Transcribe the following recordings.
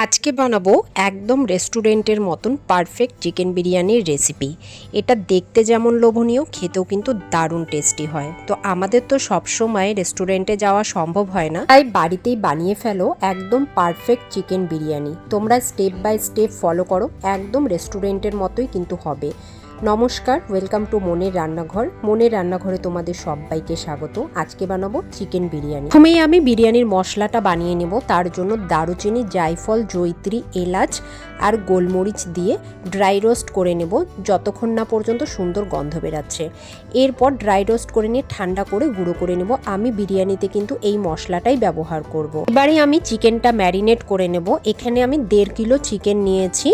আজকে বানাবো একদম রেস্টুরেন্টের মতন পারফেক্ট চিকেন বিরিয়ানির রেসিপি। এটা দেখতে যেমন লোভনীয়, খেতেও কিন্তু দারুণ টেস্টি হয়। তো আমাদের তো সবসময় রেস্টুরেন্টে যাওয়া সম্ভব হয় না, তাই বাড়িতেই বানিয়ে ফেলো একদম পারফেক্ট চিকেন বিরিয়ানি। তোমরা স্টেপ বাই স্টেপ ফলো করো, একদম রেস্টুরেন্টের মতোই কিন্তু হবে। নমস্কার, ওয়েলকাম টু মনের রান্নাঘর। মনের রান্নাঘরে তোমাদের সবাইকে স্বাগত। আজকে বানাবো চিকেন বিরিয়ানি। প্রথমেই আমি বিরিয়ানির মশলাটা বানিয়ে নেব। তার জন্য দারুচিনি, জায়ফল, জয়িত্রী, এলাচ আর গোলমরিচ দিয়ে ড্রাই রোস্ট করে নেব যতক্ষণ না পর্যন্ত সুন্দর গন্ধ বেরাচ্ছে। এরপর ড্রাই রোস্ট করে নিয়ে ঠান্ডা করে গুঁড়ো করে নেব। আমি বিরিয়ানিতে কিন্তু এই মশলাটাই ব্যবহার করব। এবারে আমি চিকেনটা ম্যারিনেট করে নেব। এখানে আমি 1.5 কিলো চিকেন নিয়েছি।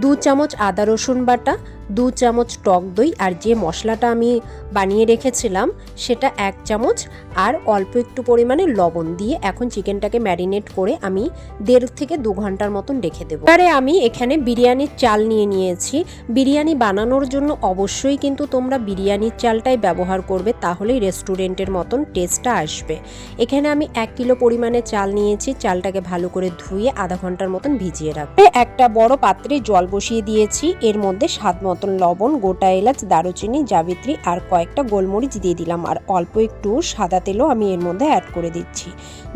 2 চামচ আদা রসুন বাটা, 2 চামচ টক দই, আর যে মশলাটা আমি বানিয়ে রেখেছিলাম সেটা 1 চামচ, আর অল্প একটু পরিমাণে লবণ দিয়ে এখন চিকেনটাকে ম্যারিনেট করে আমি 1.5 থেকে 2 ঘন্টার মতন রেখে দেবো। এবারে আমি এখানে বিরিয়ানির চাল নিয়ে নিয়েছি। বিরিয়ানি বানানোর জন্য অবশ্যই কিন্তু তোমরা বিরিয়ানির চালটাই ব্যবহার করবে, তাহলেই রেস্টুরেন্টের মতন টেস্টটা আসবে। এখানে আমি 1 কিলো পরিমাণে চাল নিয়েছি। চালটাকে ভালো করে ধুয়ে আধা ঘন্টার মতন ভিজিয়ে রাখবো। একটা বড় পাত্রে জল বসিয়ে দিয়েছি। এর মধ্যে স্বাদ মতন লবণ, গোটা এলাচ, দারুচিনি, জাবিত্রী আর কয়েকটা গোলমরিচ দিয়ে দিলাম, আর অল্প একটু সাদা তেলও আমি এর মধ্যে অ্যাড করে দিচ্ছি।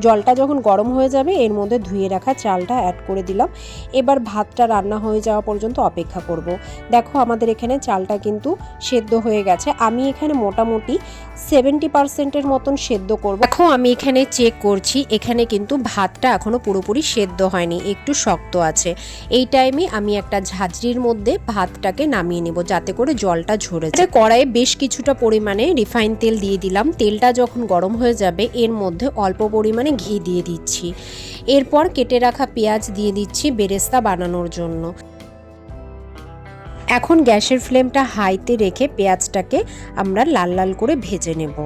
জলটা যখন গরম হয়ে যাবে এর মধ্যে ধুয়ে রাখা চালটা অ্যাড করে দিলাম। এবার ভাতটা রান্না হয়ে যাওয়া পর্যন্ত অপেক্ষা করব। দেখো আমাদের এখানে চালটা কিন্তু সেদ্ধ হয়ে গেছে। আমি এখানে মোটামুটি 70% মতন সেদ্ধ করব। দেখো আমি এখানে চেক করছি, এখানে কিন্তু ভাতটা এখনো পুরোপুরি সেদ্ধ হয়নি, একটু শক্ত আছে। এই টাইমে আমি একটা ঝাঁঝরির মধ্যে ভাতটাকে নামিয়ে নেব যাতে করে জলটা ঝরে যায়। কড়াইয়ে বেশ কিছুটা পরিমাণে রিফাইন তেল দিয়ে দিলাম। তেলটা যখন গরম হয়ে যাবে এর মধ্যে অল্প পরিমাণে ঘি দিয়ে দিচ্ছি। এরপর কেটে রাখা পেঁয়াজ দিয়ে দিচ্ছি বেরেস্তা বানানোর জন্য। এখন গ্যাসের ফ্লেমটা হাইতে রেখে পেঁয়াজটাকে আমরা লাল লাল করে ভেজে নেব।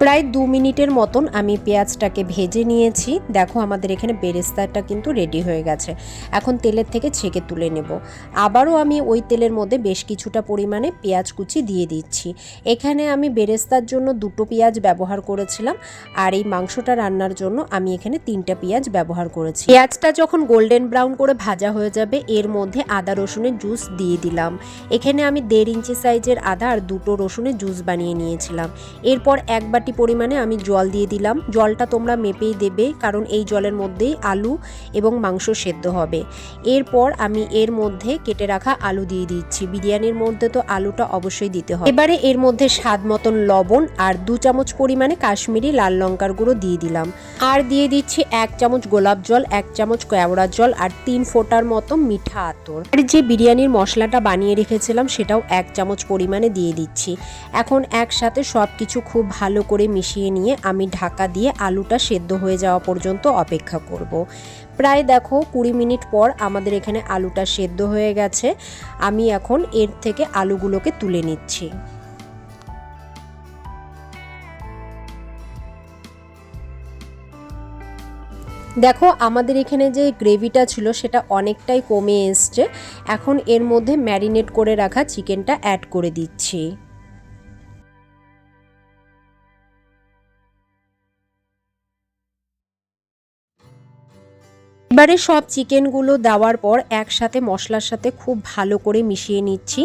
প্রায় 2 মিনিটের মতন আমি পেঁয়াজটাকে ভেজে নিয়েছি। দেখো আমাদের এখানে বেরেস্তাটা কিন্তু রেডি হয়ে গেছে। এখন তেলের থেকে ছেঁকে তুলে নেব। আবারও আমি ওই তেলের মধ্যে বেশ কিছুটা পরিমাণে পেঁয়াজ কুচি দিয়ে দিচ্ছি। এখানে আমি বেরেস্তার জন্য 2টো পেঁয়াজ ব্যবহার করেছিলাম, আর এই মাংসটা রান্নার জন্য আমি এখানে 3টা পেঁয়াজ ব্যবহার করেছি। পেঁয়াজটা যখন গোল্ডেন ব্রাউন করে ভাজা হয়ে যাবে এর মধ্যে আদা রসুনের জুস দিয়ে দিলাম। এখানে আমি 1.5 ইঞ্চি সাইজের আদা আর 2টো রসুনের জুস বানিয়ে নিয়েছিলাম। এরপর 1 বাটি পরিমাণে আমি জল দিয়ে দিলাম। জলটা তোমরা মেপেই দেবে, কারণ এই জলের মধ্যেই আলু এবং মাংস সেদ্ধ হবে। এরপর আমি এর মধ্যে কেটে রাখা আলু দিয়ে দিচ্ছি। বিরিয়ানির মধ্যে তো আলুটা অবশ্যই দিতে হবে। এবারে এর মধ্যে স্বাদ মতন লবণ আর 2 চামচ পরিমাণে কাশ্মীরি লাল লঙ্কার গুঁড়ো দিয়ে দিলাম, আর দিয়ে দিচ্ছি 1 চামচ গোলাপ জল, 1 চামচ কেওড়া জল আর 3 ফোঁটার মতো মিঠা আতর। আর যে বিরিয়ানির মশলাটা বানিয়ে রেখেছিলাম সেটাও 1 চামচ পরিমাণে দিয়ে দিচ্ছি। এখন একসাথে সবকিছু খুব ভালো করে মিশিয়ে নিয়ে আমি ঢাকা দিয়ে আলুটা সেদ্ধ হয়ে যাওয়া পর্যন্ত অপেক্ষা করব। প্রায় দেখো 20 মিনিট পর আমাদের এখানে আলুটা সেদ্ধ হয়ে গেছে। আমি এখন এর থেকে আলুগুলোকে তুলে নিচ্ছি। দেখো আমাদের এখানে যে গ্রেভিটা ছিল সেটা অনেকটাই কমে এসছে। এখন এর মধ্যে ম্যারিনেট করে রাখা চিকেনটা অ্যাড করে দিচ্ছি। এবারে সব চিকেনগুলো দেওয়ার পর একসাথে মশলার সাথে খুব ভালো করে মিশিয়ে নিচ্ছি।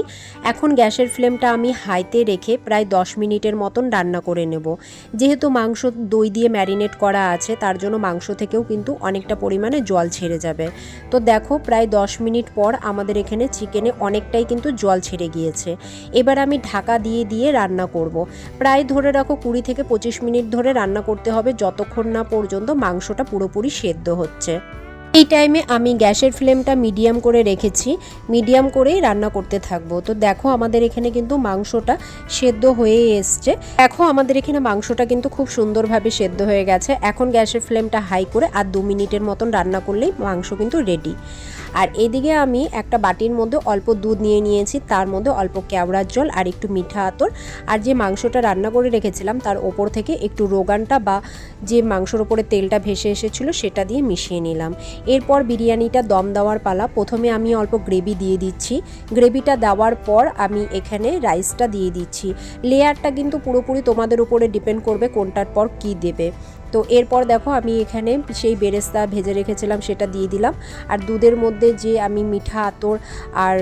এখন গ্যাসের ফ্লেমটা আমি হাইতে রেখে প্রায় 10 মিনিটের মতন রান্না করে নেব। যেহেতু মাংস দই দিয়ে ম্যারিনেট করা আছে তার জন্য মাংস থেকেও কিন্তু অনেকটা পরিমাণে জল ছেড়ে যাবে। তো দেখো প্রায় 10 মিনিট পর আমাদের এখানে চিকেনে অনেকটাই কিন্তু জল ছেড়ে গিয়েছে। এবার আমি ঢাকা দিয়ে দিয়ে রান্না করব। প্রায় ধরে রাখো 20 থেকে 25 মিনিট ধরে রান্না করতে হবে, যতক্ষণ না পর্যন্ত মাংসটা পুরোপুরি সেদ্ধ হচ্ছে। এই টাইমে আমি গ্যাসের ফ্লেমটা মিডিয়াম করে রেখেছি, মিডিয়াম করেই রান্না করতে থাকবো। তো দেখো আমাদের এখানে কিন্তু মাংসটা সেদ্ধ হয়ে এসছে। দেখো আমাদের এখানে মাংসটা কিন্তু খুব সুন্দরভাবে সেদ্ধ হয়ে গেছে। এখন গ্যাসের ফ্লেমটা হাই করে আর 2 মিনিটের মতন রান্না করলেই মাংস কিন্তু রেডি। আর এদিকে আমি একটা বাটির মধ্যে অল্প দুধ নিয়ে নিয়েছি, তার মধ্যে অল্প কেওড়ার জল আর একটু মিঠা আতর, আর যে মাংসটা রান্না করে রেখেছিলাম তার ওপর থেকে একটু রোগানটা বা যে মাংসর ওপরে তেলটা ভেসে এসেছিলো সেটা দিয়ে মিশিয়ে নিলাম। এরপর বিরিয়ানিটা দম দেওয়ার পালা। প্রথমে আমি অল্প গ্রেভি দিয়ে দিচ্ছি। গ্রেভিটা দেওয়ার পর আমি এখানে রাইসটা দিয়ে দিচ্ছি। লেয়ারটা কিন্তু পুরোপুরি তোমাদের উপরে ডিপেন্ড করবে কোনটার পর কি দেবে। তো এরপর দেখো আমি এখানে সেই বেরেস্তা ভেজে রেখেছিলাম সেটা দিয়ে দিলাম, আর দুধের মধ্যে যে আমি মিঠা আতর আর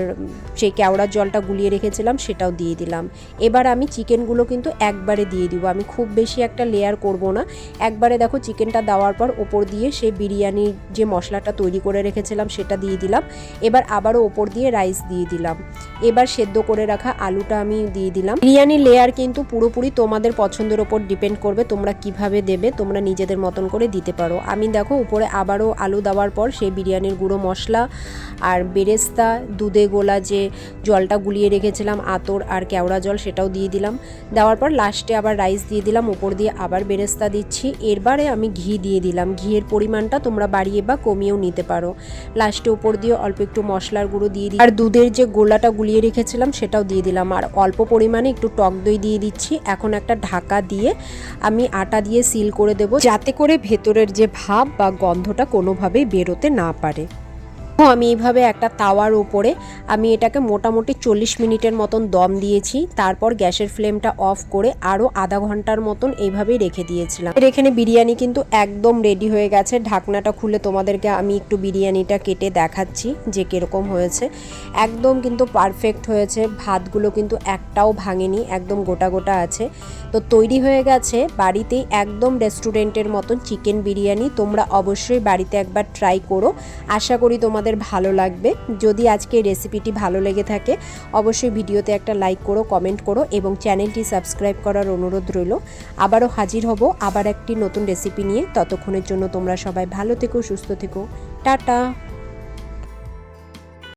সেই কেওড়ার জলটা গুলিয়ে রেখেছিলাম সেটাও দিয়ে দিলাম। এবার আমি চিকেনগুলো কিন্তু একবারে দিয়ে দিব, আমি খুব বেশি একটা লেয়ার করব না। একবারে দেখো চিকেনটা দেওয়ার পর ওপর দিয়ে সেই বিরিয়ানির যে মশলাটা তৈরি করে রেখেছিলাম সেটা দিয়ে দিলাম। এবার আবারও ওপর দিয়ে রাইস দিয়ে দিলাম। এবার সেদ্ধ করে রাখা আলুটা আমি দিয়ে দিলাম। বিরিয়ানির লেয়ার কিন্তু পুরোপুরি তোমাদের পছন্দের ওপর ডিপেন্ড করবে, তোমরা কিভাবে দেবে, তোমরা নিজেদের মতন করে দিতে পারো। আমি দেখো উপরে আবারও আলু দেওয়ার পর সেই বিরিয়ানির গুঁড়ো মশলা আর বেরেস্তা, দুধে গোলা যে জলটা গুলিয়ে রেখেছিলাম আতর আর কেওড়া জল সেটাও দিয়ে দিলাম। দেওয়ার পর লাস্টে আবার রাইস দিয়ে দিলাম, উপর দিয়ে আবার বেরেস্তা দিচ্ছি। এরবারে আমি ঘি দিয়ে দিলাম, ঘিয়ের পরিমাণটা তোমরা বাড়িয়ে বা কমিয়েও নিতে পারো। লাস্টে উপর দিয়ে অল্প একটু মশলার গুঁড়ো দিয়ে দিই, আর দুধের যে গোলাটা গুলিয়ে রেখেছিলাম সেটাও দিয়ে দিলাম, আর অল্প পরিমাণে একটু টক দই দিয়ে দিচ্ছি। এখন একটা ঢাকা দিয়ে আমি আটা দিয়ে সিল করে দেবো, যাতে করে ভেতরের যে ভাপ বা গন্ধটা কোনোভাবেই বেরোতে না পারে। আমি এইভাবে একটা তাওয়ার উপরে আমি এটাকে মোটামুটি 40 মিনিটের মতন দম দিয়েছি। তারপর গ্যাসের ফ্লেমটা অফ করে আরও আধা ঘন্টার মতন এইভাবেই রেখে দিয়েছিলাম। এখানে বিরিয়ানি কিন্তু একদম রেডি হয়ে গেছে। ঢাকনাটা খুলে তোমাদেরকে আমি একটু বিরিয়ানিটা কেটে দেখাচ্ছি যে কীরকম হয়েছে। একদম কিন্তু পারফেক্ট হয়েছে, ভাতগুলো কিন্তু একটাও ভাঙেনি, একদম গোটা গোটা আছে। তো তৈরি হয়ে গেছে বাড়িতেই একদম রেস্টুরেন্টের মতন চিকেন বিরিয়ানি। তোমরা অবশ্যই বাড়িতে একবার ট্রাই করো, আশা করি তোমাদের ভালো লাগবে। যদি আজকে রেসিপিটি ভালো লেগে থাকে অবশ্যই ভিডিওতে একটা লাইক করো, কমেন্ট করো এবং চ্যানেলটি সাবস্ক্রাইব করার অনুরোধ রইল। আবারও হাজির হব আবার একটি নতুন রেসিপি নিয়ে। ততক্ষণের জন্য তোমরা সবাই ভালো থেকো, সুস্থ থেকো, টাটা।